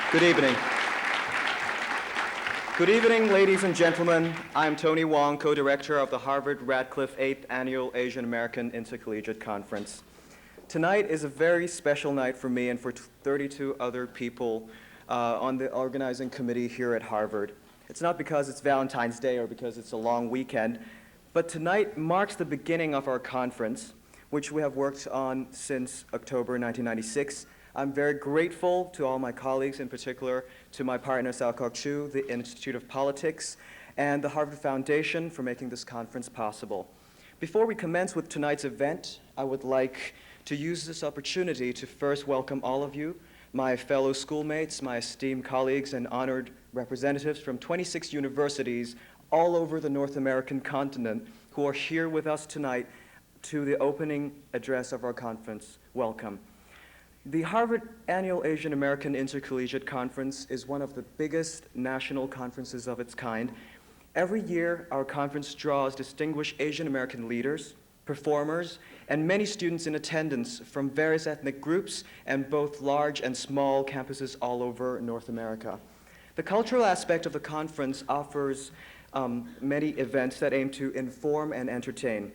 Good evening. Good evening, ladies and gentlemen. I'm Tony Wong, co-director of the Harvard-Radcliffe 8th Annual Asian American Intercollegiate Conference. Tonight is a very special night for me and for 32 other people on the organizing committee here at Harvard. It's not because it's Valentine's Day or because it's a long weekend, but tonight marks the beginning of our conference, which we have worked on since October 1996. I'm very grateful to all my colleagues, in particular to my partner Sao Kok Chu, the Institute of Politics, and the Harvard Foundation for making this conference possible. Before we commence with tonight's event, I would like to use this opportunity to first welcome all of you, my fellow schoolmates, my esteemed colleagues, and honored representatives from 26 universities all over the North American continent who are here with us tonight to the opening address of our conference. Welcome. The Harvard Annual Asian American Intercollegiate Conference is one of the biggest national conferences of its kind. Every year, our conference draws distinguished Asian American leaders, performers, and many students in attendance from various ethnic groups and both large and small campuses all over North America. The cultural aspect of the conference offers many events that aim to inform and entertain.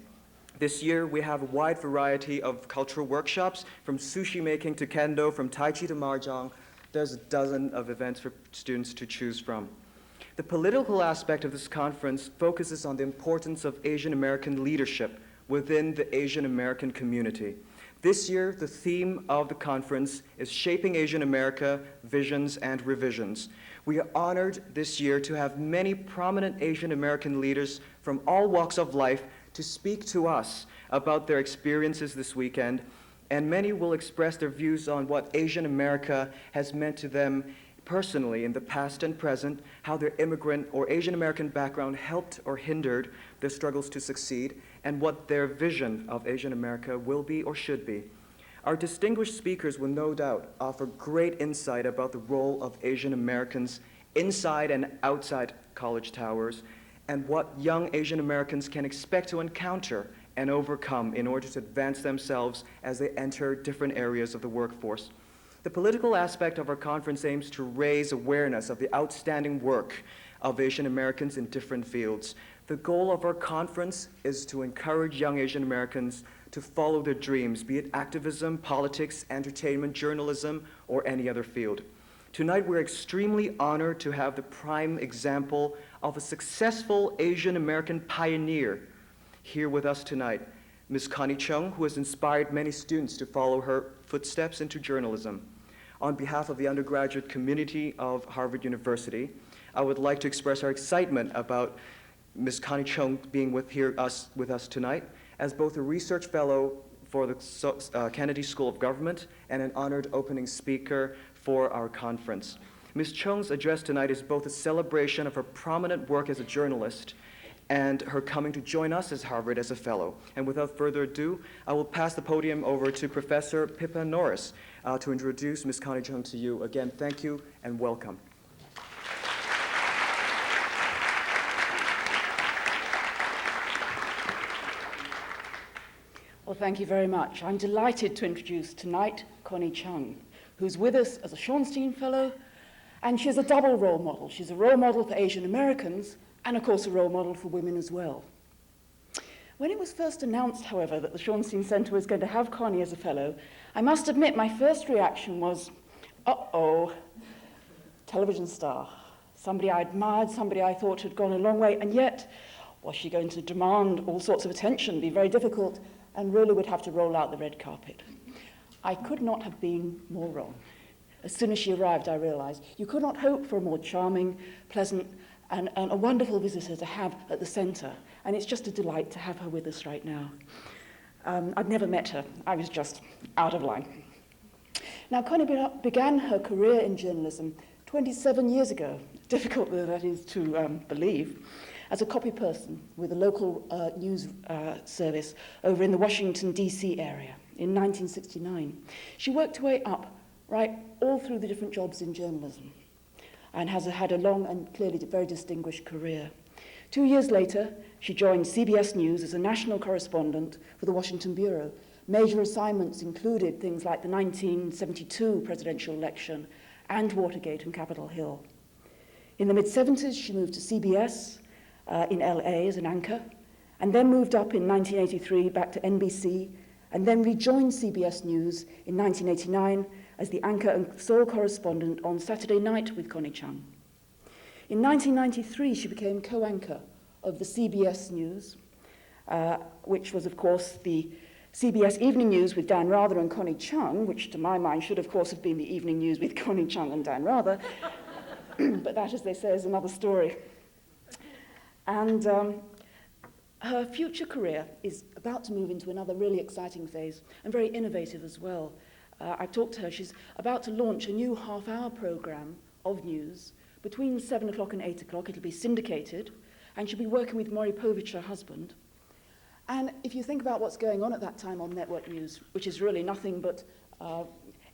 This year, we have a wide variety of cultural workshops, from sushi making to kendo, from Tai Chi to Mahjong. There's a dozen of events for students to choose from. The political aspect of this conference focuses on the importance of Asian American leadership within the Asian American community. This year, the theme of the conference is Shaping Asian America, Visions and Revisions. We are honored this year to have many prominent Asian American leaders from all walks of life to speak to us about their experiences this weekend, and many will express their views on what Asian America has meant to them personally in the past and present, how their immigrant or Asian American background helped or hindered their struggles to succeed, and what their vision of Asian America will be or should be. Our distinguished speakers will no doubt offer great insight about the role of Asian Americans inside and outside college towers, and what young Asian Americans can expect to encounter and overcome in order to advance themselves as they enter different areas of the workforce. The political aspect of our conference aims to raise awareness of the outstanding work of Asian Americans in different fields. The goal of our conference is to encourage young Asian Americans to follow their dreams, be it activism, politics, entertainment, journalism, or any other field. Tonight, we're extremely honored to have the prime example of a successful Asian American pioneer here with us tonight, Ms. Connie Chung, who has inspired many students to follow her footsteps into journalism. On behalf of the undergraduate community of Harvard University, I would like to express our excitement about Ms. Connie Chung being with us tonight as both a research fellow for the Kennedy School of Government and an honored opening speaker for our conference. Ms. Chung's address tonight is both a celebration of her prominent work as a journalist and her coming to join us as Harvard as a fellow. And without further ado, I will pass the podium over to Professor Pippa Norris to introduce Ms. Connie Chung to you. Again, thank you and welcome. Well, thank you very much. I'm delighted to introduce tonight Connie Chung, who's with us as a Schornstein Fellow, and she's a double role model. She's a role model for Asian Americans, and of course a role model for women as well. When it was first announced, however, that the Schornstein Center was going to have Connie as a fellow, I must admit my first reaction was, uh-oh, television star. Somebody I admired, somebody I thought had gone a long way, and yet, was she going to demand all sorts of attention, be very difficult, and really would have to roll out the red carpet? I could not have been more wrong. As soon as she arrived, I realized you could not hope for a more charming, pleasant, and a wonderful visitor to have at the center. And it's just a delight to have her with us right now. I'd never met her. I was just out of line. Now, Connie began her career in journalism 27 years ago, difficult though that is to believe, as a copy person with a local news service over in the Washington, D.C. area in 1969. She worked her way up, right, all through the different jobs in journalism, and has had a long and clearly very distinguished career. 2 years later, she joined CBS News as a national correspondent for the Washington Bureau. Major assignments included things like the 1972 presidential election and Watergate and Capitol Hill. In the mid-70s, she moved to CBS in LA as an anchor, and then moved up in 1983 back to NBC, and then rejoined CBS News in 1989 as the anchor and sole correspondent on Saturday Night with Connie Chung. In 1993, she became co-anchor of the CBS News, which was, of course, the CBS Evening News with Dan Rather and Connie Chung, which to my mind should, of course, have been the Evening News with Connie Chung and Dan Rather. But that, as they say, is another story. And her future career is about to move into another really exciting phase and very innovative as well. I've talked to her. She's about to launch a new half-hour program of news between 7 o'clock and 8 o'clock. It'll be syndicated, and she'll be working with Maury Povich, her husband. And if you think about what's going on at that time on network news, which is really nothing but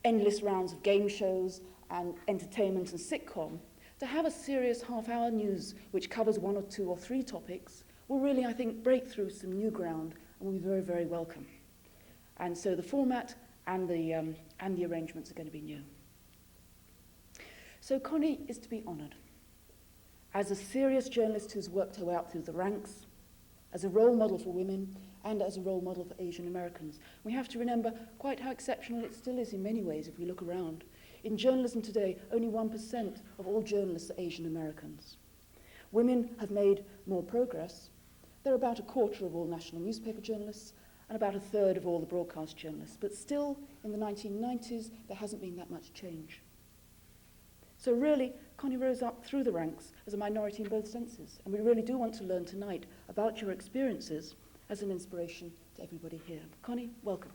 endless rounds of game shows and entertainment and sitcom, to have a serious half-hour news which covers 1 or 2 or 3 topics will really, I think, break through some new ground and will be very, very welcome. And so the format and the arrangements are going to be new. So Connie is to be honoured as a serious journalist who's worked her way up through the ranks, as a role model for women, and as a role model for Asian Americans. We have to remember quite how exceptional it still is in many ways if we look around. In journalism today, only 1% of all journalists are Asian Americans. Women have made more progress. They're about a quarter of all national newspaper journalists and about a third of all the broadcast journalists. But still, in the 1990s, there hasn't been that much change. So really, Connie rose up through the ranks as a minority in both senses. And we really do want to learn tonight about your experiences as an inspiration to everybody here. Connie, welcome.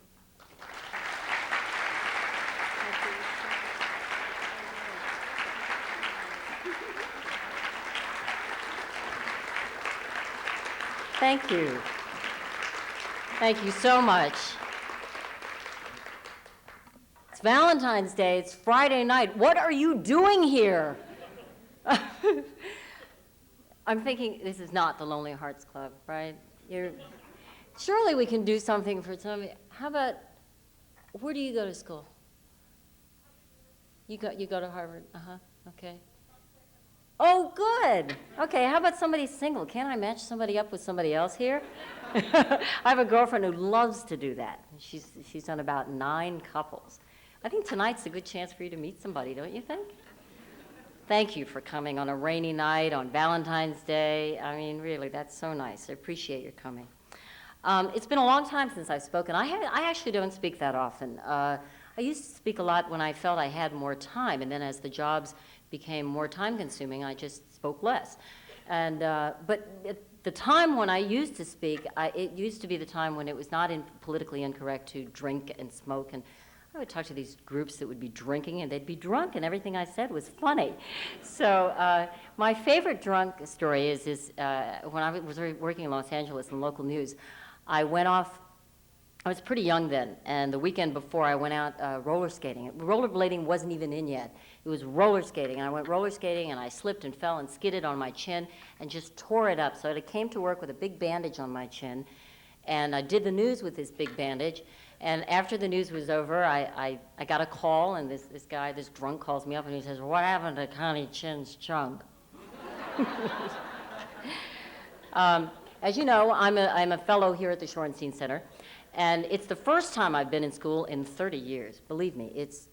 Thank you. Thank you so much. It's Valentine's Day. It's Friday night. What are you doing here? I'm thinking this is not the Lonely Hearts Club, right? Surely we can do something for some. How about, where do you go to school? You go to Harvard? Okay. Oh, good. Okay, how about somebody single? Can't I match somebody up with somebody else here? I have a girlfriend who loves to do that. She's done about 9 couples. I think tonight's a good chance for you to meet somebody, don't you think? Thank you for coming on a rainy night, on Valentine's Day. I mean, really, that's so nice. I appreciate your coming. It's been a long time since I've spoken. I actually don't speak that often. I used to speak a lot when I felt I had more time, and then as the jobs became more time-consuming, I just spoke less. And but at the time when I used to speak, it used to be the time when it was not politically incorrect to drink and smoke. And I would talk to these groups that would be drinking, and they'd be drunk, and everything I said was funny. So my favorite drunk story is when I was working in Los Angeles in local news, I went off. I was pretty young then, and the weekend before I went out roller skating. Rollerblading wasn't even in yet. It was roller skating, and I went roller skating, and I slipped and fell and skidded on my chin and just tore it up. So I came to work with a big bandage on my chin, and I did the news with this big bandage. And after the news was over, I got a call, and this guy, this drunk, calls me up, and he says, "What happened to Connie Chin's chunk?" As you know, I'm a fellow here at the Shorenstein Center. And it's the first time I've been in school in 30 years. Believe me, it's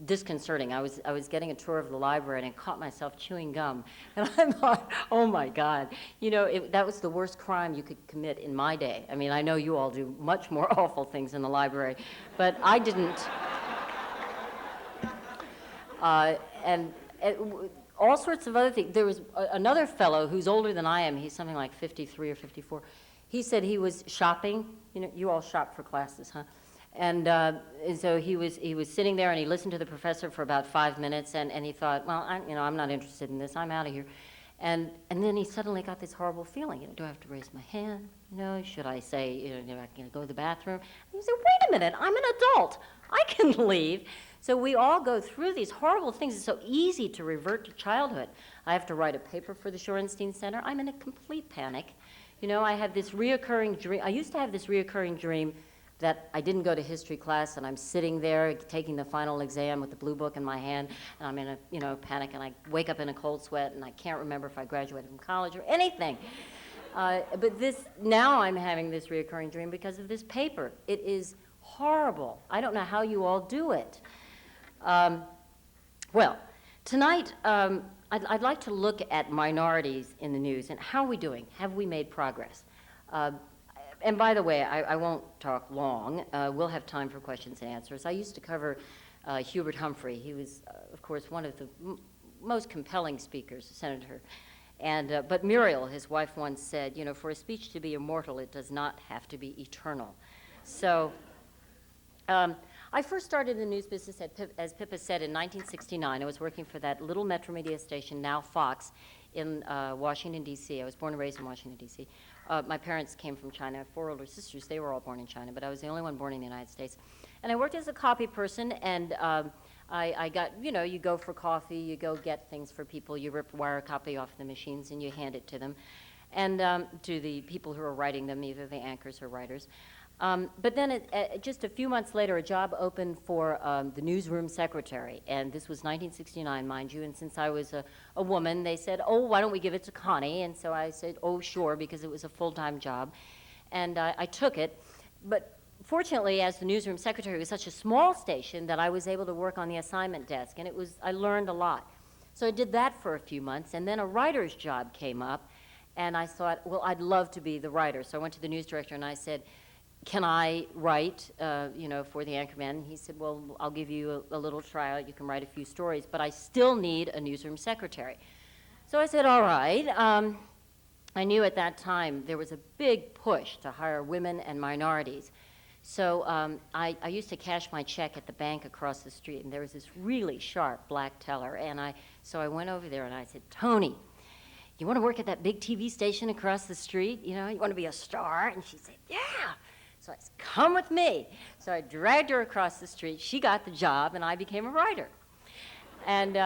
disconcerting. I was getting a tour of the library, and I caught myself chewing gum. And I thought, oh my God, you know, that was the worst crime you could commit in my day. I mean, I know you all do much more awful things in the library, but I didn't. And all sorts of other things. There was another fellow who's older than I am. He's something like 53 or 54. He said he was shopping. You know, you all shop for classes, huh? And so he was sitting there, and he listened to the professor for about 5 minutes, and he thought, well, I'm not interested in this. I'm out of here. And then he suddenly got this horrible feeling. Do I have to raise my hand? Should I say, go to the bathroom? And he said, wait a minute, I'm an adult. I can leave. So we all go through these horrible things. It's so easy to revert to childhood. I have to write a paper for the Shorenstein Center. I'm in a complete panic. I have this reoccurring dream. I used to have this reoccurring dream that I didn't go to history class, and I'm sitting there taking the final exam with the blue book in my hand, and I'm in a panic, and I wake up in a cold sweat, and I can't remember if I graduated from college or anything. But now I'm having this reoccurring dream because of this paper. It is horrible. I don't know how you all do it. Well, tonight, I'd like to look at minorities in the news and how are we doing? Have we made progress? And by the way, I won't talk long. We'll have time for questions and answers. I used to cover Hubert Humphrey. He was, of course, one of the most compelling speakers, a senator. But Muriel, his wife, once said, for a speech to be immortal, it does not have to be eternal. So I first started in the news business, as Pippa said, in 1969. I was working for that little Metro Media station, now Fox, in Washington, D.C. I was born and raised in Washington, D.C. My parents came from China. I have 4 older sisters. They were all born in China, but I was the only one born in the United States. And I worked as a copy person, and I got, you go for coffee, you go get things for people, you rip wire copy off the machines, and you hand it to them, and to the people who are writing them, either the anchors or writers. But then just a few months later, a job opened for the newsroom secretary, and this was 1969, mind you, and since I was a woman, they said, oh, why don't we give it to Connie? And so I said, oh, sure, because it was a full-time job, and I took it. But fortunately, as the newsroom secretary, it was such a small station that I was able to work on the assignment desk, and I learned a lot. So I did that for a few months, and then a writer's job came up, and I thought, well, I'd love to be the writer. So I went to the news director, and I said, can I write, for the Anchorman? And he said, well, I'll give you a little trial. You can write a few stories, but I still need a newsroom secretary. So I said, all right. I knew at that time there was a big push to hire women and minorities. So I used to cash my check at the bank across the street, and there was this really sharp black teller. And so I went over there, and I said, Tony, you want to work at that big TV station across the street? You want to be a star? And she said, yeah. So I said, come with me. So I dragged her across the street. She got the job, and I became a writer. And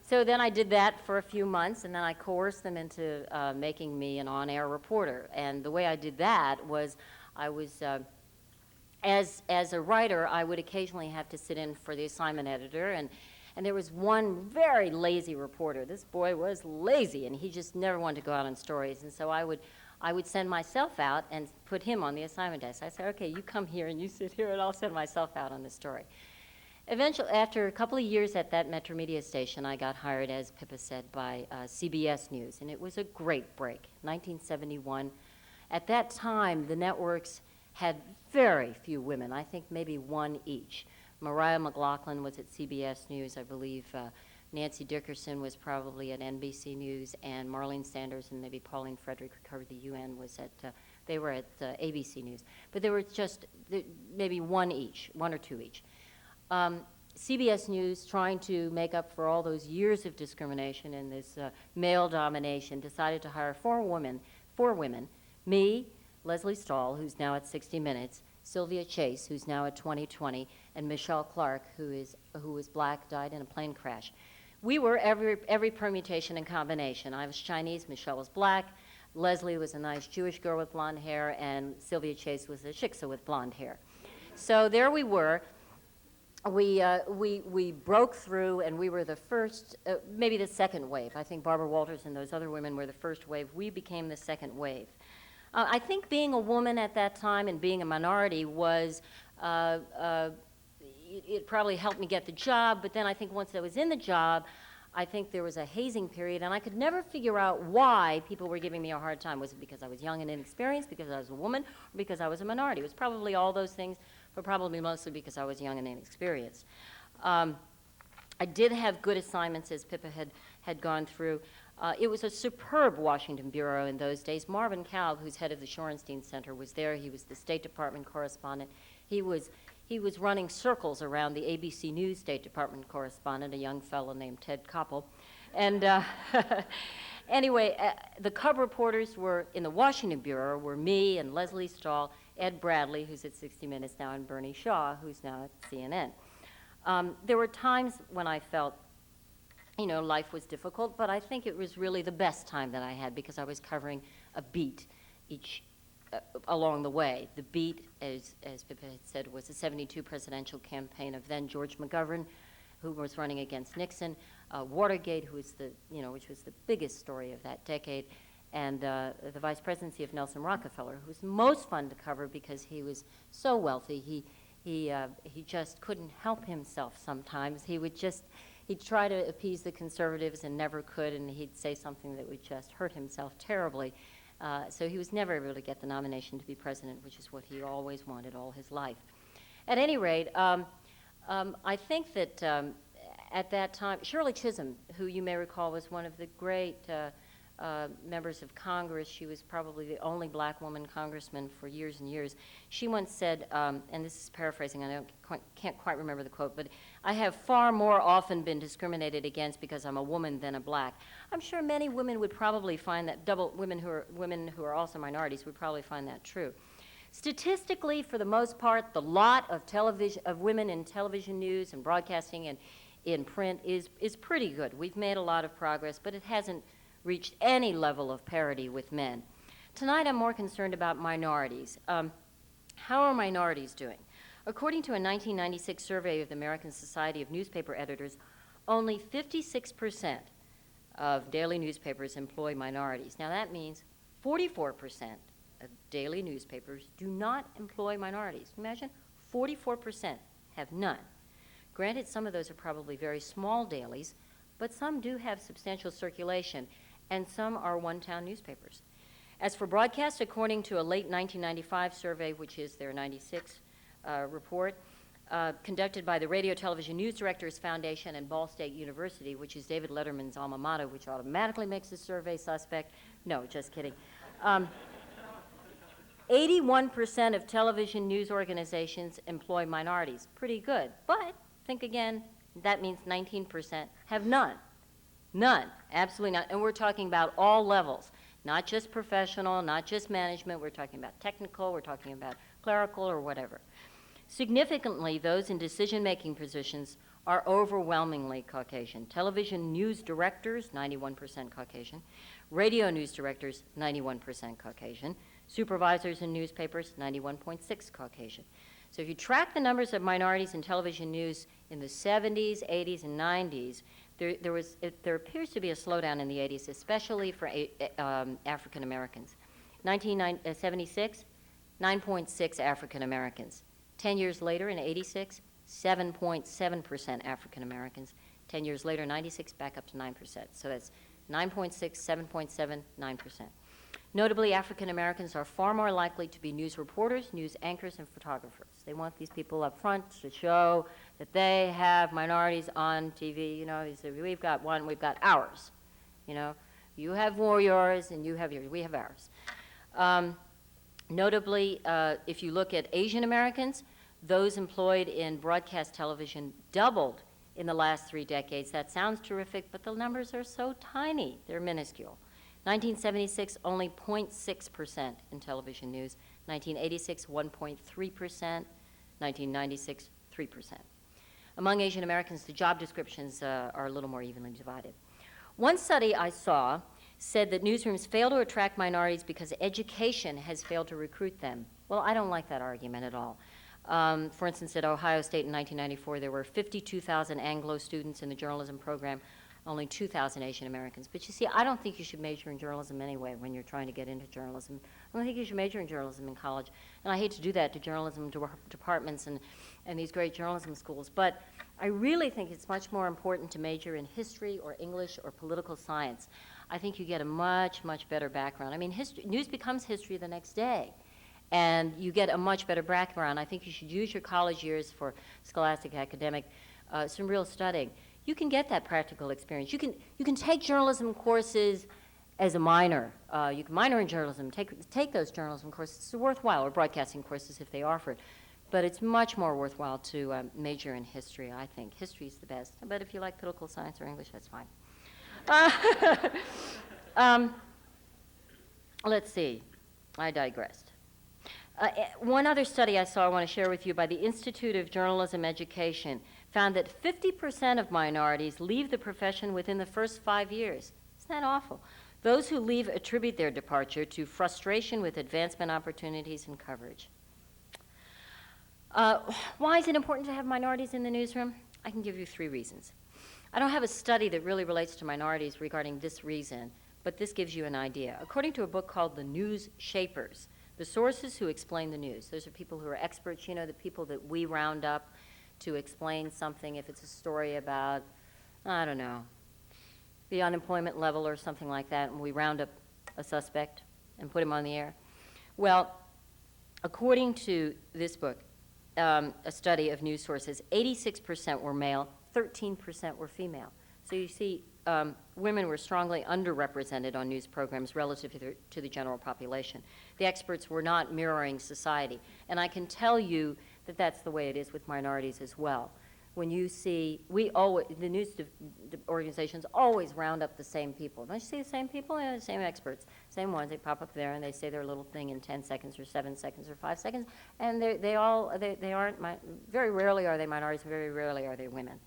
so then I did that for a few months, and then I coerced them into making me an on-air reporter. And the way I did that was as a writer, I would occasionally have to sit in for the assignment editor, and there was one very lazy reporter. This boy was lazy, and he just never wanted to go out on stories. And so I would send myself out and put him on the assignment desk. I said, okay, you come here and you sit here, and I'll send myself out on the story. Eventually, after a couple of years at that Metro Media station, I got hired, as Pippa said, by CBS News, and it was a great break, 1971. At that time, the networks had very few women, I think maybe one each. Mariah McLachlan was at CBS News, I believe. Nancy Dickerson was probably at NBC News, and Marlene Sanders and maybe Pauline Frederick, who covered the UN, they were at ABC News. But there were just maybe one or two each. CBS News, trying to make up for all those years of discrimination and this male domination, decided to hire four women, me, Leslie Stahl, who's now at 60 Minutes, Sylvia Chase, who's now at 2020, and Michelle Clark, who was black, died in a plane crash. We were every permutation and combination. I was Chinese, Michelle was black, Leslie was a nice Jewish girl with blonde hair, and Sylvia Chase was a Shiksa with blonde hair. So there we were. We broke through, and we were the first, maybe the second wave. I think Barbara Walters and those other women were the first wave. We became the second wave. I think being a woman at that time and being a minority was, it probably helped me get the job, but then I think once I was in the job, I think there was a hazing period, and I could never figure out why people were giving me a hard time. Was it because I was young and inexperienced, because I was a woman, or because I was a minority? It was probably all those things, but probably mostly because I was young and inexperienced. I did have good assignments, as Pippa had gone through. It was a superb Washington bureau in those days. Marvin Kalb, who's head of the Shorenstein Center, was there. He was the State Department correspondent. He was running circles around the ABC News State Department correspondent, a young fellow named Ted Koppel. And anyway, the cub reporters were in the Washington bureau were me and Leslie Stahl, Ed Bradley, who's at 60 Minutes now, and Bernie Shaw, who's now at CNN. There were times when I felt life was difficult, but I think it was really the best time that I had because I was covering a beat along the way. The Beat, as Pippa had said, was the 72 presidential campaign of then George McGovern, who was running against Nixon, Watergate, which was the biggest story of that decade, and the vice presidency of Nelson Rockefeller, who was most fun to cover because he was so wealthy. He just couldn't help himself sometimes. He'd try to appease the conservatives and never could, and he'd say something that would just hurt himself terribly. So he was never able to get the nomination to be president, which is what he always wanted all his life. At any rate, I think that at that time, Shirley Chisholm, who you may recall was one of the great members of Congress, she was probably the only black woman congressman for years and years. She once said, and this is paraphrasing, I can't quite remember the quote, but I have far more often been discriminated against because I'm a woman than a black. I'm sure many women would probably find that, women who are also minorities would probably find that true. Statistically, for the most part, the lot of women in television news and broadcasting and in print is pretty good. We've made a lot of progress, but it hasn't reached any level of parity with men. Tonight, I'm more concerned about minorities. How are minorities doing? According to a 1996 survey of the American Society of Newspaper Editors, only 56% of daily newspapers employ minorities. Now, that means 44% of daily newspapers do not employ minorities. Imagine 44% have none. Granted, some of those are probably very small dailies, but some do have substantial circulation, and some are one-town newspapers. As for broadcast, according to a late 1995 survey, which is their 96 report, conducted by the Radio Television News Directors Foundation and Ball State University, which is David Letterman's alma mater, which automatically makes the survey suspect. No, just kidding. 81% of television news organizations employ minorities. Pretty good. But think again, that means 19% have none. None. Absolutely none. And we're talking about all levels, not just professional, not just management. We're talking about technical, we're talking about clerical or whatever. Significantly, those in decision-making positions are overwhelmingly Caucasian. Television news directors, 91% Caucasian. Radio news directors, 91% Caucasian. Supervisors in newspapers, 91.6 Caucasian. So if you track the numbers of minorities in television news in the 70s, 80s, and 90s, there appears to be a slowdown in the 80s, especially for African Americans. 1976, 9.6 African Americans. 10 years later, in 86, 7.7% African Americans. 10 years later, 96, back up to 9%. So that's 9.6, 7.7, 9%. Notably, African Americans are far more likely to be news reporters, news anchors, and photographers. They want these people up front to show that they have minorities on TV. You know, they say, we've got one, we've got ours. You know, you have yours, and you have yours. We have ours. Notably, if you look at Asian Americans, those employed in broadcast television doubled in the last 3 decades. That sounds terrific, but the numbers are so tiny. They're minuscule. 1976, only 0.6% in television news. 1986, 1.3%. 1996, 3%. Among Asian Americans, the job descriptions are a little more evenly divided. One study I saw said that newsrooms fail to attract minorities because education has failed to recruit them. Well, I don't like that argument at all. For instance, at Ohio State in 1994, there were 52,000 Anglo students in the journalism program, only 2,000 Asian Americans. But you see, I don't think you should major in journalism anyway when you're trying to get into journalism. I don't think you should major in journalism in college. And I hate to do that to journalism departments and these great journalism schools. But I really think it's much more important to major in history or English or political science. I think you get a much, much better background. I mean, news becomes history the next day. And you get a much better background. I think you should use your college years for scholastic, academic, some real studying. You can get that practical experience. You can take journalism courses as a minor. You can minor in journalism, take those journalism courses. It's worthwhile, or broadcasting courses if they offer it. But it's much more worthwhile to major in history, I think. History is the best. But if you like political science or English, that's fine. Let's see. I digressed. One other study I saw I want to share with you by the Institute of Journalism Education found that 50% of minorities leave the profession within the first 5 years. Isn't that awful? Those who leave attribute their departure to frustration with advancement opportunities and coverage. Why is it important to have minorities in the newsroom? I can give you 3 reasons. I don't have a study that really relates to minorities regarding this reason, but this gives you an idea. According to a book called The News Shapers, the sources who explain the news, those are people who are experts, you know, the people that we round up to explain something, if it's a story about, I don't know, the unemployment level or something like that, and we round up a suspect and put him on the air. Well, according to this book, a study of news sources, 86% were male, 13% were female. So you see, women were strongly underrepresented on news programs relative to the general population. The experts were not mirroring society. And I can tell you that that's the way it is with minorities as well. When you see, the news organizations always round up the same people. Don't you see the same people? Yeah, the same experts, same ones. They pop up there and they say their little thing in 10 seconds or 7 seconds or 5 seconds. And they aren't, very rarely are they minorities, very rarely are they women.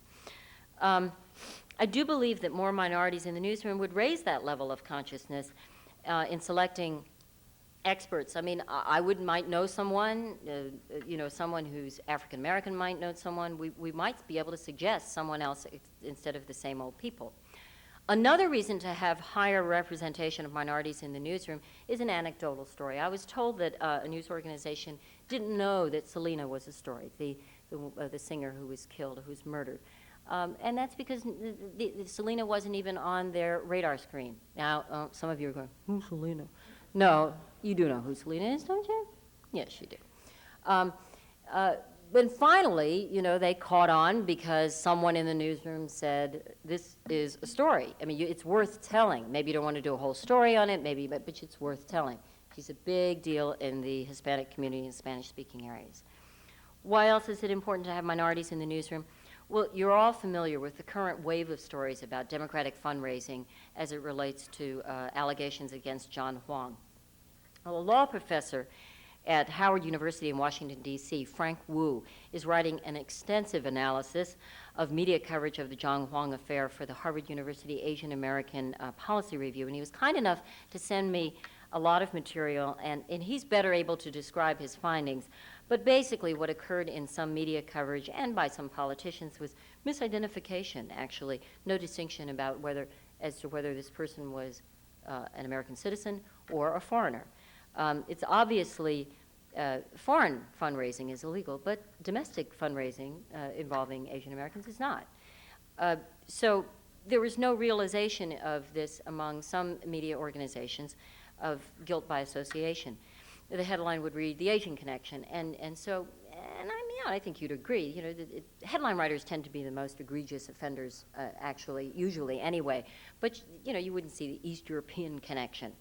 I do believe that more minorities in the newsroom would raise that level of consciousness in selecting experts. I mean, I might know someone, someone who's African American might know someone. We might be able to suggest someone else instead of the same old people. Another reason to have higher representation of minorities in the newsroom is an anecdotal story. I was told that a news organization didn't know that Selena was a story, the singer who was killed, who was murdered. And that's because Selena wasn't even on their radar screen. Now, some of you are going, who's Selena? No, you do know who Selena is, don't you? Yes, you do. But finally, they caught on because someone in the newsroom said, this is a story. I mean, it's worth telling. Maybe you don't want to do a whole story on it, but it's worth telling. She's a big deal in the Hispanic community and Spanish-speaking areas. Why else is it important to have minorities in the newsroom? Well, you're all familiar with the current wave of stories about Democratic fundraising as it relates to allegations against John Huang. Well, a law professor at Howard University in Washington, D.C., Frank Wu, is writing an extensive analysis of media coverage of the John Huang affair for the Harvard University Asian American Policy Review, and he was kind enough to send me a lot of material, and he's better able to describe his findings. But basically what occurred in some media coverage and by some politicians was misidentification, actually. No distinction about as to whether this person was an American citizen or a foreigner. It's obviously foreign fundraising is illegal, but domestic fundraising involving Asian Americans is not. So there was no realization of this among some media organizations of guilt by association. The headline would read, "The Asian Connection," and I think you'd agree. Headline writers tend to be the most egregious offenders, actually, usually anyway. But you wouldn't see the East European connection.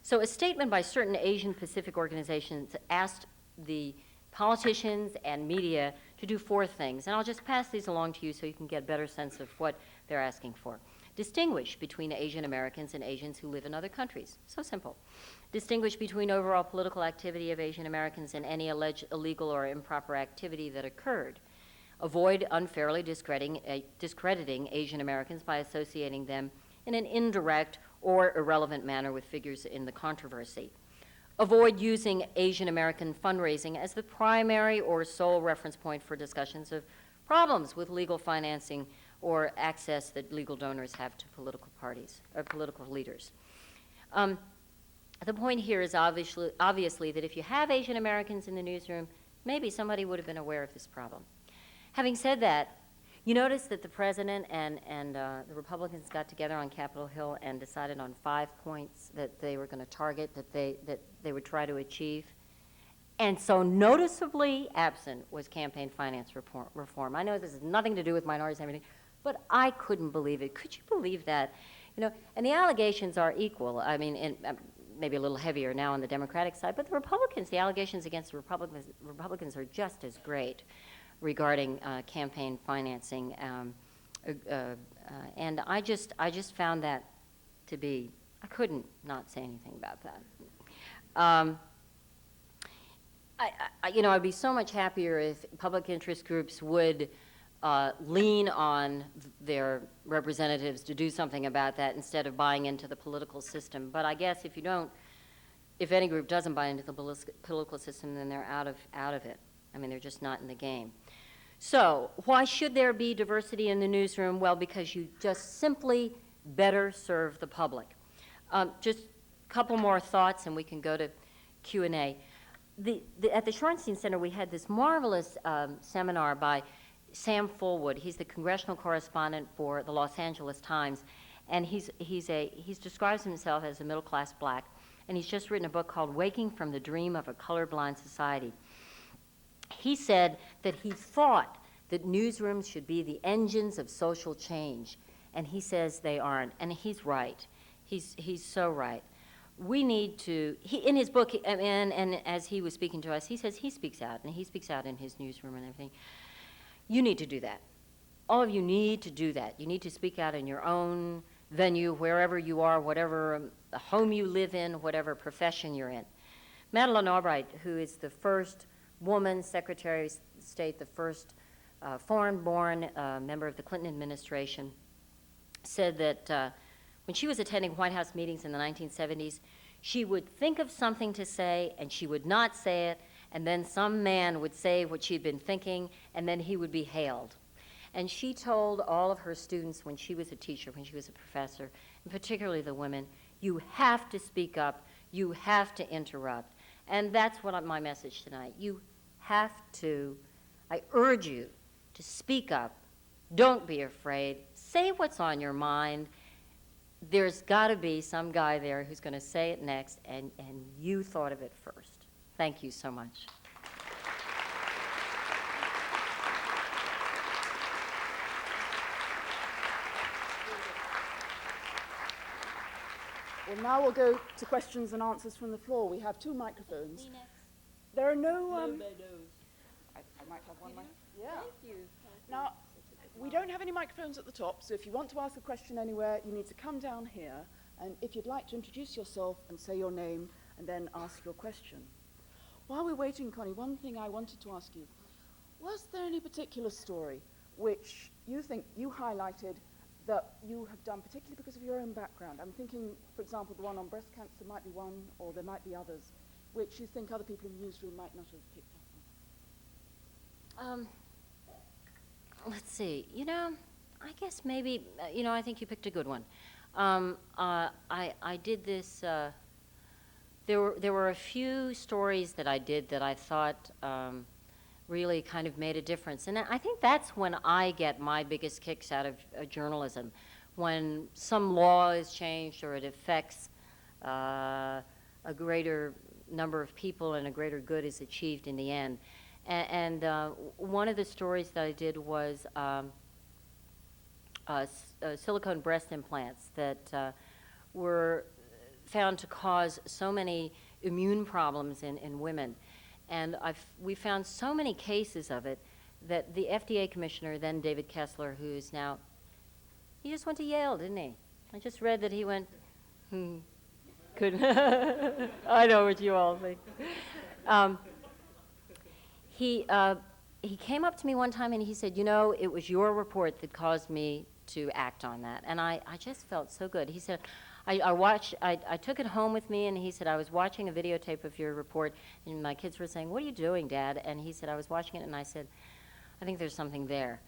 So a statement by certain Asian Pacific organizations asked the politicians and media to do 4 things, and I'll just pass these along to you so you can get a better sense of what they're asking for. Distinguish between Asian Americans and Asians who live in other countries. So simple. Distinguish between overall political activity of Asian Americans and any alleged illegal or improper activity that occurred. Avoid unfairly discrediting Asian Americans by associating them in an indirect or irrelevant manner with figures in the controversy. Avoid using Asian American fundraising as the primary or sole reference point for discussions of problems with legal financing or access that legal donors have to political parties or political leaders. The point here is obviously that if you have Asian Americans in the newsroom, maybe somebody would have been aware of this problem. Having said that, you notice that the president and the Republicans got together on Capitol Hill and decided on 5 points that they were going to target, that they would try to achieve. And so noticeably absent was campaign finance reform. I know this has nothing to do with minorities and everything, but I couldn't believe it. Could you believe that? And the allegations are equal. I mean, maybe a little heavier now on the Democratic side, but the allegations against the Republicans are just as great regarding campaign financing. And I just found that to be, I couldn't not say anything about that. I'd be so much happier if public interest groups would lean on their representatives to do something about that instead of buying into the political system. But I guess if any group doesn't buy into the political system, then they're out of it. I mean, they're just not in the game. So why should there be diversity in the newsroom? Well, because you just simply better serve the public. Just a couple more thoughts, and we can go to Q&A. At the Shorenstein Center, we had this marvelous seminar by Sam Fullwood. He's the congressional correspondent for the Los Angeles Times, and he describes himself as a middle-class black, and he's just written a book called Waking from the Dream of a Colorblind Society. He said that he thought that newsrooms should be the engines of social change, and he says they aren't, and he's right. He's so right. We need to, in his book, and as he was speaking to us, he says he speaks out, and he speaks out in his newsroom and everything. You need to do that. All of you need to do that. You need to speak out in your own venue, wherever you are, whatever home you live in, whatever profession you're in. Madeleine Albright, who is the first woman Secretary of State, the first foreign-born member of the Clinton administration, said that when she was attending White House meetings in the 1970s, she would think of something to say, and she would not say it, and then some man would say what she'd been thinking, and then he would be hailed. And she told all of her students when she was a teacher, when she was a professor, and particularly the women, you have to speak up, you have to interrupt. And that's what my message tonight. You have to, I urge you to speak up. Don't be afraid. Say what's on your mind. There's got to be some guy there who's going to say it next, and you thought of it first. Thank you so much. Well, now we'll go to questions and answers from the floor. We have 2 microphones. There are no... I might have one mic. Yeah. Thank you. Now, we don't have any microphones at the top, so if you want to ask a question anywhere, you need to come down here, and if you'd like to introduce yourself and say your name, and then ask your question. While we're waiting, Connie, one thing I wanted to ask you, was there any particular story which you think you highlighted that you have done, particularly because of your own background? I'm thinking, for example, the one on breast cancer might be one, or there might be others, which you think other people in the newsroom might not have picked up on. Let's see. I guess maybe, I think you picked a good one. I did this, there were a few stories that I did that I thought really kind of made a difference. And I think that's when I get my biggest kicks out of journalism, when some law is changed or it affects a greater number of people and a greater good is achieved in the end. And one of the stories that I did was silicone breast implants that were found to cause so many immune problems in women. And we found so many cases of it that the FDA commissioner, then David Kessler, who's now, he just went to Yale, didn't he? I just read that he went, good. I know what you all think. He came up to me one time and he said, it was your report that caused me to act on that. And I just felt so good. He said, I took it home with me, and he said, I was watching a videotape of your report, and my kids were saying, what are you doing, Dad? And he said, I was watching it, and I said, I think there's something there.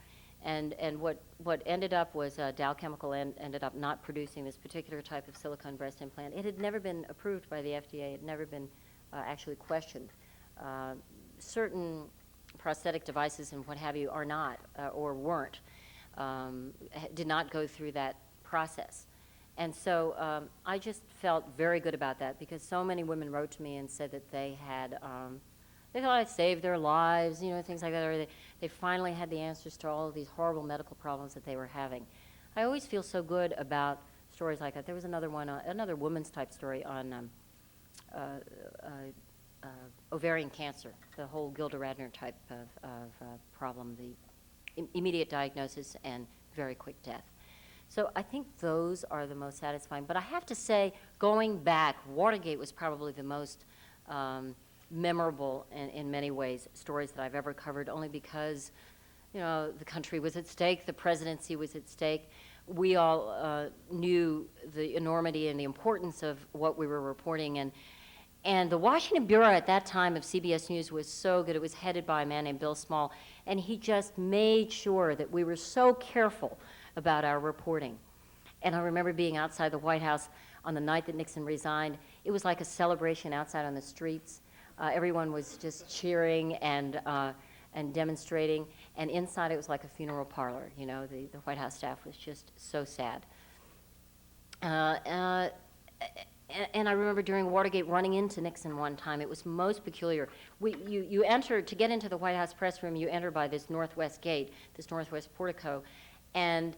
And what ended up was Dow Chemical ended up not producing this particular type of silicone breast implant. It had never been approved by the FDA. It had never been actually questioned. Certain prosthetic devices and what have you are not, or weren't, did not go through that process. And so I just felt very good about that, because so many women wrote to me and said that they had, they thought I'd saved their lives, things like that, or they finally had the answers to all of these horrible medical problems that they were having. I always feel so good about stories like that. There was another one, another woman's type story on ovarian cancer, the whole Gilda Radner type of problem, the immediate diagnosis and very quick death. So I think those are the most satisfying. But I have to say, going back, Watergate was probably the most memorable in many ways, stories that I've ever covered, only because you know, the country was at stake, the presidency was at stake. We all knew the enormity and the importance of what we were reporting. And the Washington Bureau at that time of CBS News was so good. It was headed by a man named Bill Small, and he just made sure that we were so careful about our reporting. And I remember being outside the White House on the night that Nixon resigned. It was like a celebration outside on the streets. Everyone was just cheering and demonstrating, and inside it was like a funeral parlor. You know, the White House staff was just so sad. And I remember during Watergate running into Nixon one time. It was most peculiar. You enter, to get into the White House press room, you enter by this northwest gate, this northwest portico, and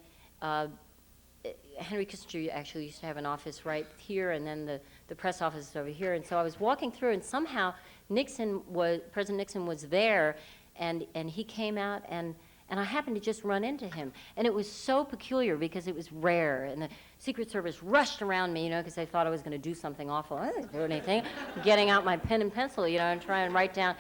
Henry Kissinger actually used to have an office right here, and then the press office is over here. And so I was walking through, and somehow President Nixon was there, and he came out, and I happened to just run into him. And it was so peculiar because it was rare, and the Secret Service rushed around me, you know, because they thought I was going to do something awful. I didn't do anything. Getting out my pen and pencil, you know, and trying to write down.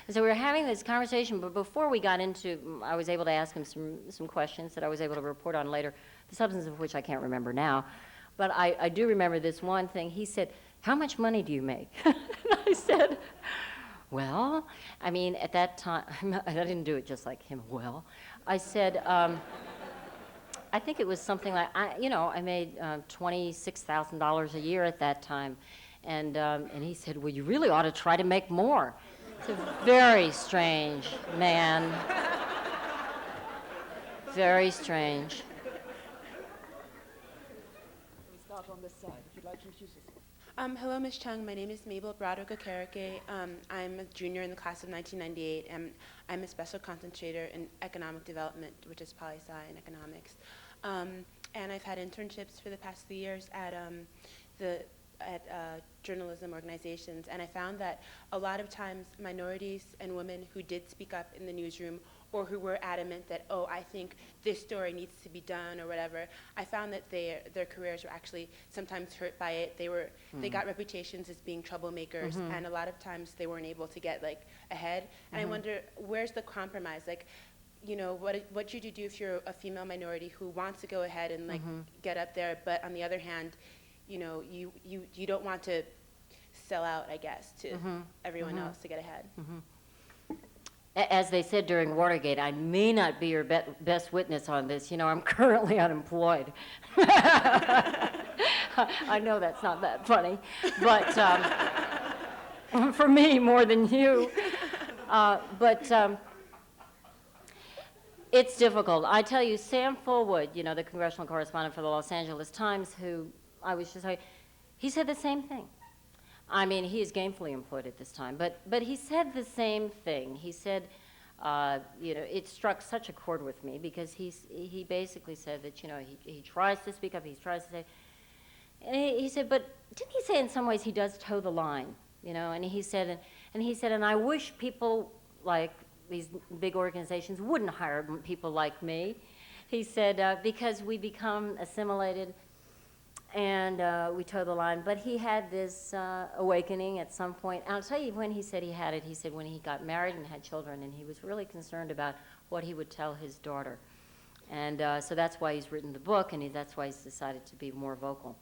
And so we were having this conversation, but before we got into, I was able to ask him some questions that I was able to report on later, the substance of which I can't remember now. But I do remember this one thing. He said, "How much money do you make?" And I said, "Well," I mean, at that time, I didn't do it just like him, well. I said, I think it was something like, I made $26,000 a year at that time. And he said, "Well, you really ought to try to make more." It's a very strange man. Very strange. We start on this side. If you'd like to introduce yourself. Hello, Ms. Chung. My name is Mabel Broderick-Okereke. I'm a junior in the class of 1998, and I'm a special concentrator in economic development, which is poli-sci and economics. And I've had internships for the past 3 years at journalism organizations, and I found that a lot of times minorities and women who did speak up in the newsroom or who were adamant that, oh, I think this story needs to be done or whatever, I found that their careers were actually sometimes hurt by it. They got reputations as being troublemakers, and a lot of times they weren't able to get like ahead. And I wonder, where's the compromise? Like, you know, what should you do if you're a female minority who wants to go ahead and like get up there, but on the other hand, you know, you don't want to sell out, I guess, to everyone else to get ahead. As they said during Watergate, I may not be your best witness on this. You know, I'm currently unemployed. I know that's not that funny, but for me more than you. But it's difficult. I tell you, Sam Fullwood, you know, the congressional correspondent for the Los Angeles Times, who I was just like, he said the same thing. I mean, he is gainfully employed at this time, but he said the same thing. He said, you know, it struck such a chord with me because he basically said that, you know, he tries to speak up, he tries to say, and he said, but didn't he say in some ways he does toe the line, you know? And he said, and I wish people like these big organizations wouldn't hire people like me. He said, because we become assimilated and we toe the line. But he had this awakening at some point. I'll tell you when he said he had it. He said when he got married and had children, and he was really concerned about what he would tell his daughter. And so that's why he's written the book, and that's why he's decided to be more vocal.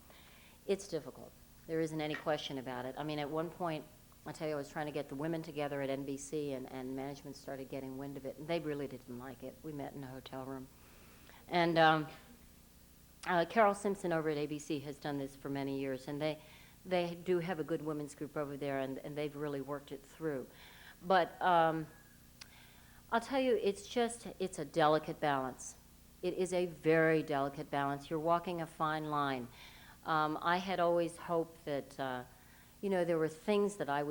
It's difficult. There isn't any question about it. I mean, at one point, I'll tell you, I was trying to get the women together at NBC, and management started getting wind of it, and they really didn't like it. We met in a hotel room. And Carol Simpson over at ABC has done this for many years, and they do have a good women's group over there, and they've really worked it through. But I'll tell you, it's a delicate balance. It is a very delicate balance. You're walking a fine line. I had always hoped that, you know, there were things that I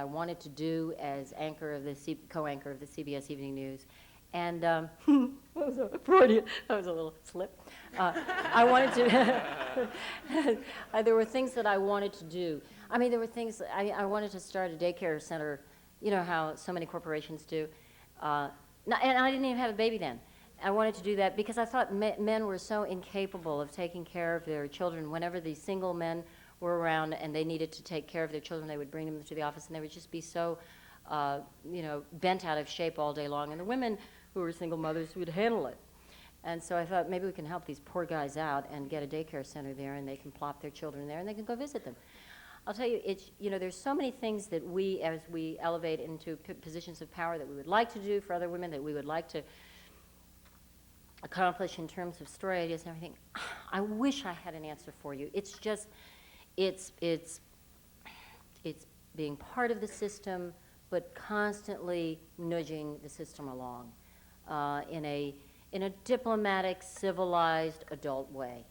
wanted to do as co-anchor of the CBS Evening News, and that was a Freudian. That was a little slip. I wanted to. There were things that I wanted to do. I mean, there were things I wanted to start a daycare center. You know how so many corporations do. And I didn't even have a baby then. I wanted to do that because I thought men were so incapable of taking care of their children. Whenever these single men were around and they needed to take care of their children, they would bring them to the office, and they would just be so bent out of shape all day long, and the women who were single mothers would handle it. And so I thought maybe we can help these poor guys out and get a daycare center there, and they can plop their children there, and they can go visit them. I'll tell you, there's so many things that we, as we elevate into positions of power, that we would like to do for other women, that we would like to accomplish in terms of story ideas and everything. I wish I had an answer for you. It's just, it's being part of the system, but constantly nudging the system along in a diplomatic, civilized, adult way.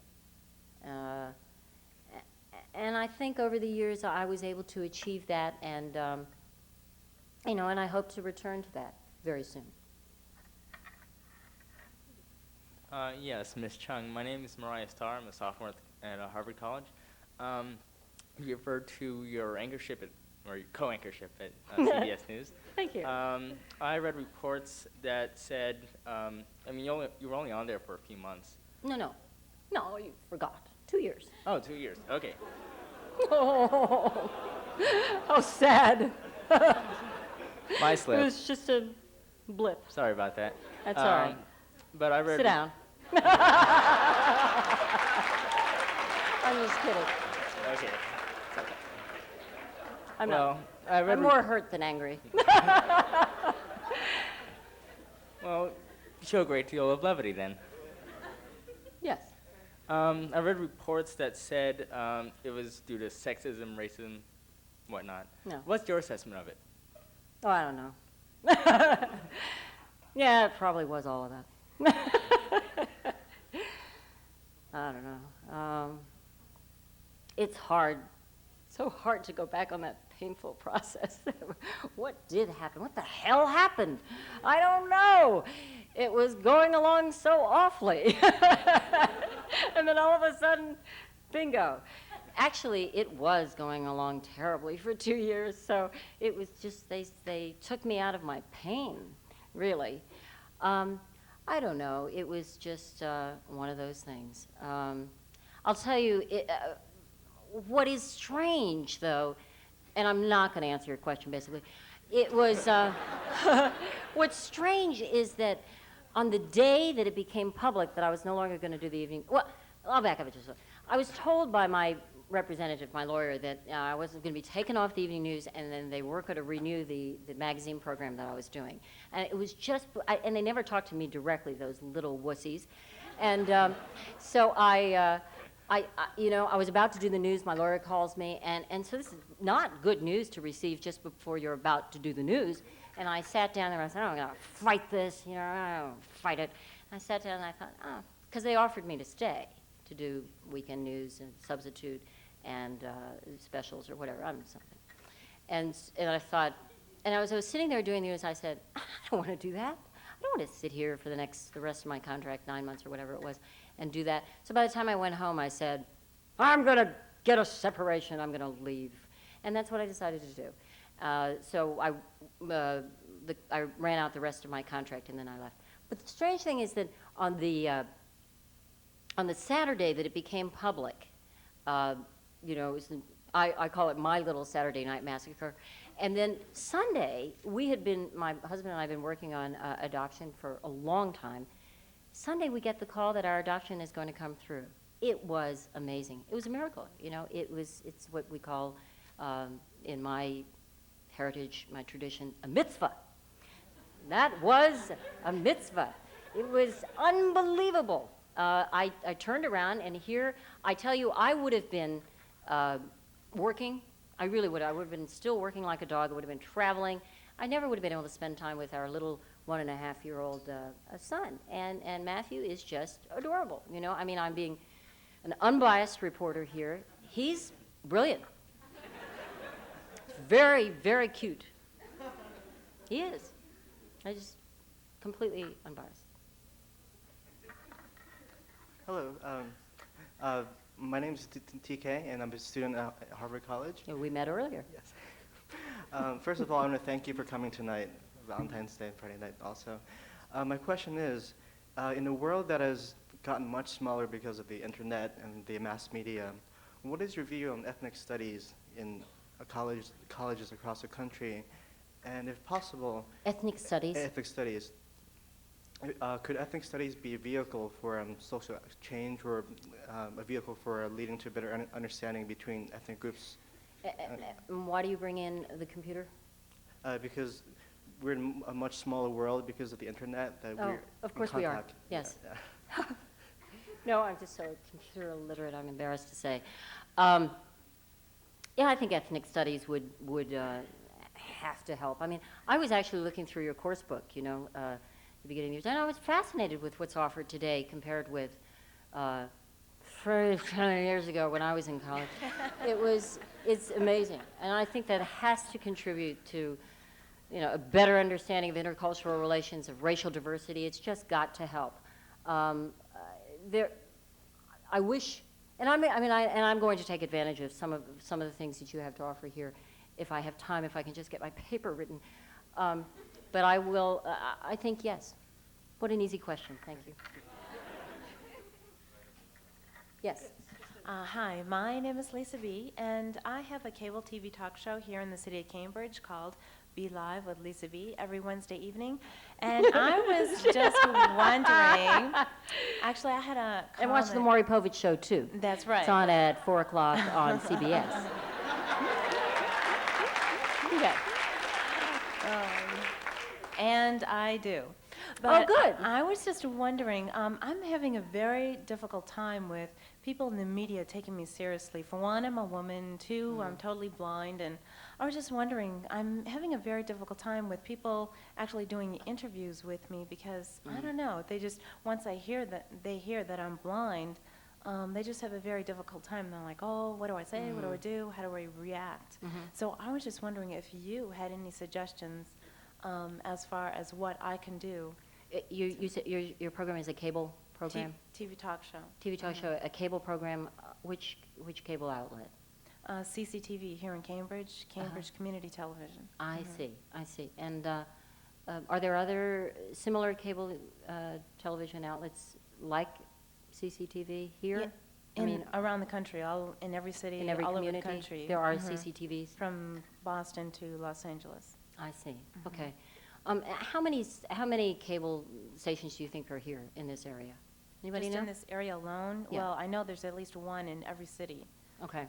And I think over the years I was able to achieve that, and and I hope to return to that very soon. Yes, Ms. Chung. My name is Mariah Starr. I'm a sophomore at Harvard College. You referred to your anchorship or your co-anchorship at CBS News. Thank you. I read reports that said, you were only on there for a few months. No, you forgot. 2 years. Oh, 2 years. Okay. Oh, how sad. My It slip. was just a blip. Sorry about that. That's all right. But I read. Sit down. I'm just kidding. Okay. I'm Well, I not. read. I'm more hurt than angry. Well, you show a great deal of levity then. Yes. I read reports that said it was due to sexism, racism, whatnot. No. What's your assessment of it? Oh, I don't know. Yeah, it probably was all of that. I don't know. It's hard, so hard to go back on that painful process. What did happen? What the hell happened? I don't know. It was going along so awfully. And then all of a sudden, bingo. Actually, it was going along terribly for 2 years, so it was just, they took me out of my pain, really. I don't know. It was just one of those things. I'll tell you, what is strange, though, and I'm not going to answer your question, basically. It was, what's strange is that on the day that it became public that I was no longer going to do the evening, well, I'll back up just a second. I was told by my representative, my lawyer, that I wasn't going to be taken off the evening news, and then they weren't going to renew the magazine program that I was doing. And it was just, and they never talked to me directly, those little wussies. And so I was about to do the news. My lawyer calls me, and so this is not good news to receive just before you're about to do the news. And I sat down there and I said, I'm going to fight this, I'm going to fight it. And I sat down and I thought, because they offered me to stay to do weekend news and substitute and specials or whatever, something. And I thought, and as I was sitting there doing the news, I said, I don't want to do that. I don't want to sit here for the rest of my contract, 9 months or whatever it was, and do that. So by the time I went home, I said, I'm going to get a separation. I'm going to leave. And that's what I decided to do. So I ran out the rest of my contract, and then I left. But the strange thing is that on the Saturday that it became public, it was I call it my little Saturday night massacre. And then Sunday, my husband and I have been working on adoption for a long time. Sunday, we get the call that our adoption is going to come through. It was amazing. It was a miracle. It's what we call, in my heritage, my tradition, a mitzvah. That was a mitzvah. It was unbelievable. I turned around, and here, I tell you, I would have been working. I really would. I would have been still working like a dog. I would have been traveling. I never would have been able to spend time with our little 1.5-year-old son. And Matthew is just adorable. I'm being an unbiased reporter here. He's brilliant. Very, very cute. He is. I just completely unbiased. Hello. My name is TK, and I'm a student at Harvard College. Yeah, we met earlier. Yes. First of all, I want to thank you for coming tonight, Valentine's Day, Friday night also. My question is, in a world that has gotten much smaller because of the internet and the mass media, what is your view on ethnic studies in colleges across the country, And if possible, Ethnic studies. ethnic studies. Could ethnic studies be a vehicle for social change or a vehicle for leading to better understanding between ethnic groups? Why do you bring in the computer? Because we're in a much smaller world because of the internet that Oh, we're of in course we are. contact. Yes. Yeah. No, I'm just so computer illiterate, I'm embarrassed to say. Yeah, I think ethnic studies would have to help. I mean, I was actually looking through your course book, you know, the beginning of years, and I was fascinated with what's offered today compared with 30 years ago when I was in college. It's amazing, and I think that has to contribute to, you know, a better understanding of intercultural relations, of racial diversity. It's just got to help. I wish, and I'm going to take advantage of some of the things that you have to offer here, if I have time, if I can just get my paper written. But I will. I think yes. What an easy question. Thank you. Yes. Hi, my name is Lisa B., and I have a cable TV talk show here in the city of Cambridge called Be Live with Lisa B. every Wednesday evening. And I was just wondering, actually I had a comment. And watch the Maury Povich show too. That's right. It's on at 4 o'clock on CBS. Okay. And I do. Oh, good. I was just wondering, I'm having a very difficult time with people in the media taking me seriously. For one, I'm a woman. Two, I'm totally blind. And I was just wondering, I'm having a very difficult time with people actually doing interviews with me because, I don't know, they just, once they hear that I'm blind, they just have a very difficult time. They're like, oh, what do I say? What do I do? How do I react? So I was just wondering if you had any suggestions as far as what I can do. You said your program is a cable program? TV talk show. TV talk show, a cable program. Which cable outlet? CCTV here in Cambridge, Cambridge Community Television. I see. And are there other similar cable television outlets like CCTV here? Yeah, around the country, in every city, in every all community, over the country. there are CCTVs? From Boston to Los Angeles. I see. Okay. How many cable stations do you think are here in this area? Anybody Just know? in this area alone? Yeah. Well, I know there's at least one in every city. Okay.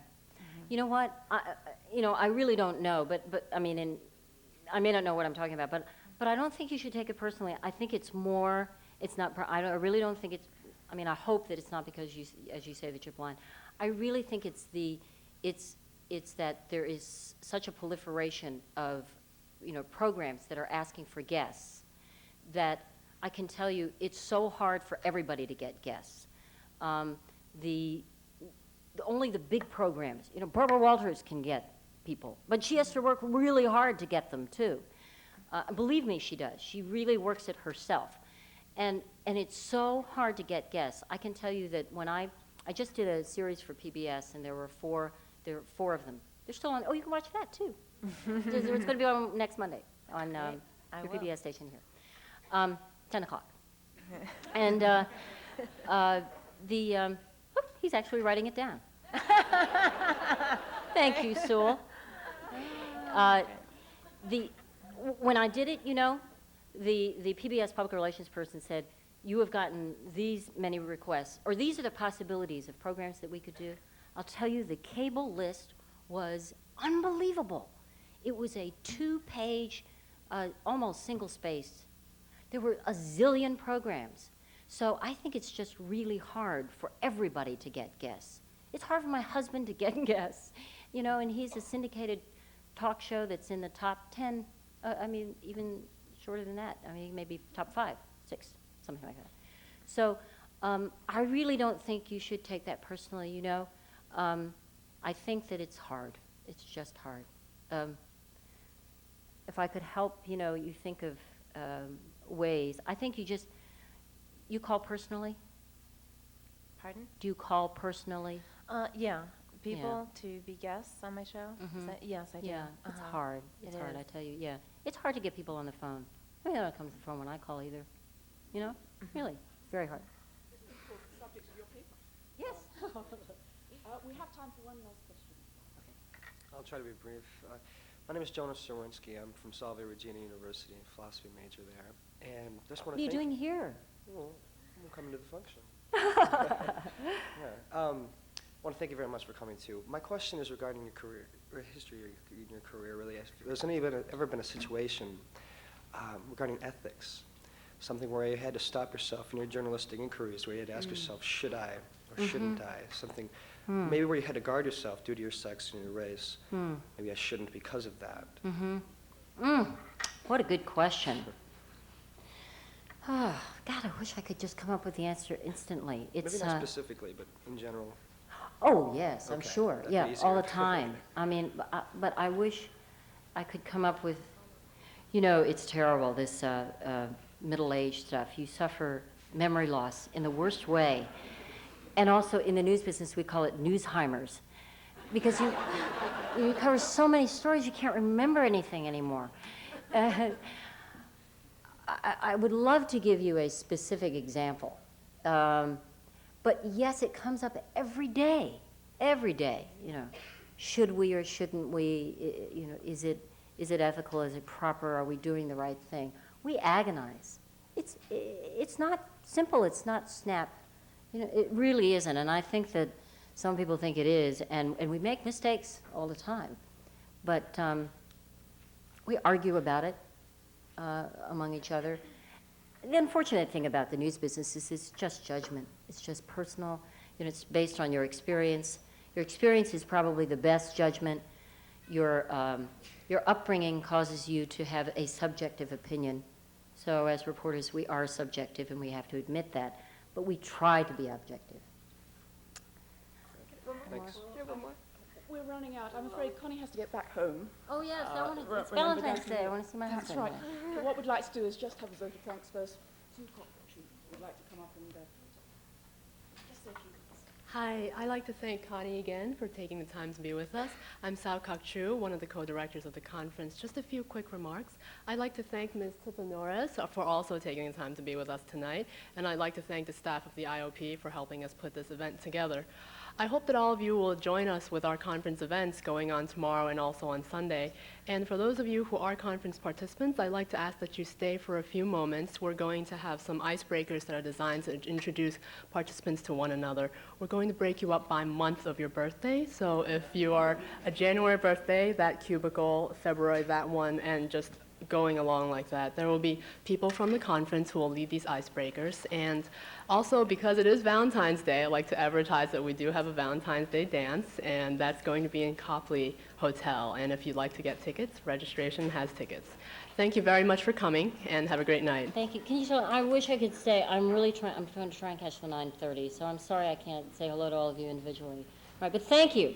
You know what? I really don't know, but I mean, I may not know what I'm talking about, but I don't think you should take it personally. I think it's more. It's not. I really don't think it's. I mean, I hope that it's not because as you say, that you're blind. I really think it's that there is such a proliferation of, programs that are asking for guests that I can tell you it's so hard for everybody to get guests. Only the big programs, Barbara Walters can get people, but she has to work really hard to get them too. Believe me, she does. She really works it herself. And it's so hard to get guests. I can tell you that when I just did a series for PBS, and there were four of them. They're still on. Oh, you can watch that too. It's going to be on next Monday on your PBS station here, 10 o'clock. And he's actually writing it down. Thank you, Sewell. When I did it, the PBS public relations person said, you have gotten these many requests, or these are the possibilities of programs that we could do. I'll tell you, the cable list was unbelievable. It was a 2-page, almost single-spaced. There were a zillion programs. So I think it's just really hard for everybody to get guests. It's hard for my husband to get guests, and he's a syndicated talk show that's in the top 10, even shorter than that. Maybe top 5, 6, something like that. So I really don't think you should take that personally, I think that it's hard. It's just hard. If I could help, you think of ways. I think you call personally? Pardon? Do you call personally? Yeah. People to be guests on my show? Yes, I do. Yeah, it's hard. It's hard, I tell you, yeah. It's hard to get people on the phone. They don't come to the phone when I call either. Really, it's very hard. Subject of your paper. Yes. We have time for one last question. I'll try to be brief. My name is Jonas Serwinski. I'm from Salve Regina University, philosophy major there. And just want What to are you thank doing here? Well, I'm coming to the function. Yeah. I want to thank you very much for coming too. My question is regarding your career, or history in your career, really. If there's ever been a situation regarding ethics, something where you had to stop yourself in your journalistic inquiries, where you had to ask yourself, should I or shouldn't I? Something, maybe where you had to guard yourself due to your sex and your race. Maybe I shouldn't because of that. What a good question. Oh, God, I wish I could just come up with the answer instantly. Maybe not specifically, but in general. Oh, yes, I'm Okay, sure. that'd Yeah, be all the easier. time. I mean, but I wish I could come up with, you know, it's terrible, this middle-age stuff. You suffer memory loss in the worst way. And also in the news business, we call it newsheimers. Because you cover so many stories, you can't remember anything anymore. I would love to give you a specific example. But yes, it comes up every day, you know. Should we or shouldn't we, you know, is it ethical, is it proper, are we doing the right thing? We agonize. It's not simple, it's not snap. You know, it really isn't, and I think that some people think it is, and we make mistakes all the time. But we argue about it among each other. The unfortunate thing about the news business is it's just judgment. It's just personal. You know, it's based on your experience. Your experience is probably the best judgment. Your upbringing causes you to have a subjective opinion. So as reporters, we are subjective, and we have to admit that. But we try to be objective. Thanks. We're running out. I'm afraid Connie has to get back home. Oh, yes, it's remember Valentine's that. Day. I want to see my That's husband. right. But what we'd like to do is just have a vote of thanks first. Sue Cockburn would like to come up and just say a few things. Hi, I'd like to thank Connie again for taking the time to be with us. I'm Sao Kok Chu, one of the co-directors of the conference. Just a few quick remarks. I'd like to thank Ms. Tita Norris for also taking the time to be with us tonight, and I'd like to thank the staff of the IOP for helping us put this event together. I hope that all of you will join us with our conference events going on tomorrow and also on Sunday. And for those of you who are conference participants, I'd like to ask that you stay for a few moments. We're going to have some icebreakers that are designed to introduce participants to one another. We're going to break you up by month of your birthday. So if you are a January birthday, that cubicle, February, that one, and just going along like that. There will be people from the conference who will lead these icebreakers. And also, because it is Valentine's Day, I'd like to advertise that we do have a Valentine's Day dance, and that's going to be in Copley Hotel. And if you'd like to get tickets, registration has tickets. Thank you very much for coming, and have a great night. Thank you. Can you tell, I wish I could stay. I'm trying to try and catch the 9:30, so I'm sorry I can't say hello to all of you individually. All right, but thank you.